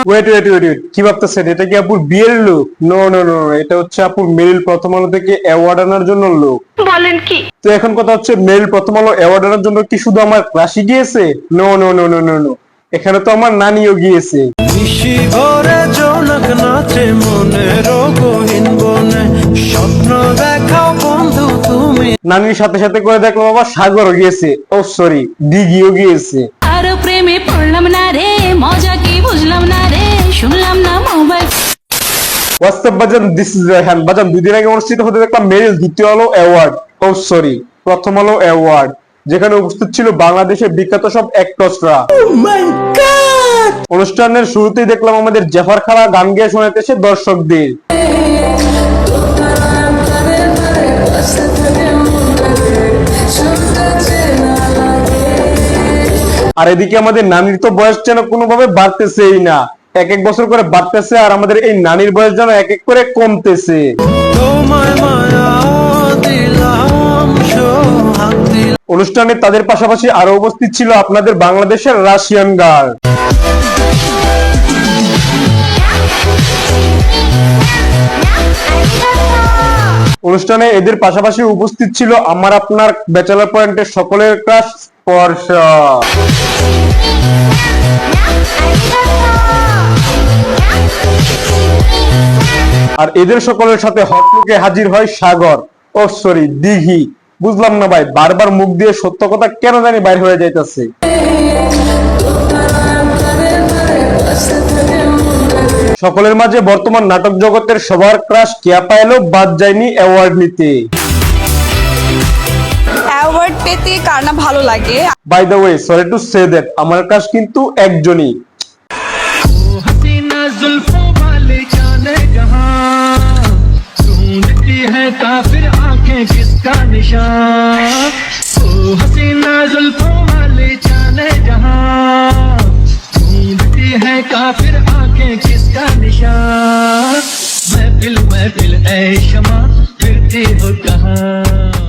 Wait wait wait wait, কি ভাবতেছেন এটা কি আপুর বিয়ের লুক? নো নো নো, এটা হচ্ছে আপুর মেরিল প্রথম আলো থেকে অ্যাওয়ার্ড আনার জন্য লুক। বলেন কি? তো এখন কথা হচ্ছে, মেরিল প্রথম আলো অ্যাওয়ার্ড আনার জন্য কি শুধু আমার ক্রাশই গিয়েছে? No no no no no no, এখানে তো আমার নানিও গিয়েছে। নিশি ভরে জোনাক নাচে মনের গহীন বনে, স্বপ্ন দেখাও বন্ধু তুমি। নানির সাথে সাথে করে দেখলাম বাবা সাগরও গিয়েছে, ও সরি দিঘিও গিয়েছে। আর প্রেমে পড়লাম না রে, মজা কি বুঝলাম না রে, শুনলাম না মোবাইল। হোয়াটসঅ্যাপ বাজান, দিস ইজ রায়হান বাজান। 2 দিন আগে অনুষ্ঠিত হতে দেখলাম মেরিল দ্বিতীয় আলো অ্যাওয়ার্ড, ও সরি প্রথম আলো অ্যাওয়ার্ড, যেখানে উপস্থিত ছিল বাংলাদেশের বিখ্যাত সব অ্যাক্টরসরা। অনুষ্ঠানের শুরুতেই দেখলাম আমাদের জেফার খালা গান গেয়ে শোনাতেছে দর্শকদের। আর এদিকে আমাদের নানির তো বয়স যেন কোনোভাবে বাড়তেছেই না, এক এক বছর করে বাড়তেছে, আর আমাদের এই নানির বয়স যেন এক এক করে কমতেছে। তোমায় মায়া দিলাম সোহাগ দিলাম। অনুষ্ঠানে তাদের পাশাপাশি আরো উপস্থিত ছিল আপনাদের বাংলাদেশের রাশিয়ান গার্ল। অনুষ্ঠানে এদের পাশাপাশি উপস্থিত ছিল আমার আপনার ব্যাচেলর পয়েন্টের সকলের ক্রাশ স্পর্শা। আর এদের সকলের সাথে হটলুকে হাজির হয় সাগর, ও সরি দিঘি। বুঝলাম না ভাই, বারবার মুখ দিয়ে সত্য কথা কেন জানি বাইর হয়ে যাইতেছে। সকলের মাঝে বর্তমান নাটক জগতের সবার ক্রাশ কেয়া পাইলো বাদ যায়নি অ্যাওয়ার্ড নিতে। অ্যাওয়ার্ড পেতে কার না ভালো লাগে। By the way, sorry to say that, আমার ক্রাশ কিন্তু একজনই। हसीना जुल्फों वाले जाने जहां, ढूंढती है काफिर आंखें किसका निशान। ओ हसीना जुल्फों वाले जाने जहां, ढूंढती है काफिर आंखें किसका महफिल महफिल ऐ शमा फिरती हो कहाँ।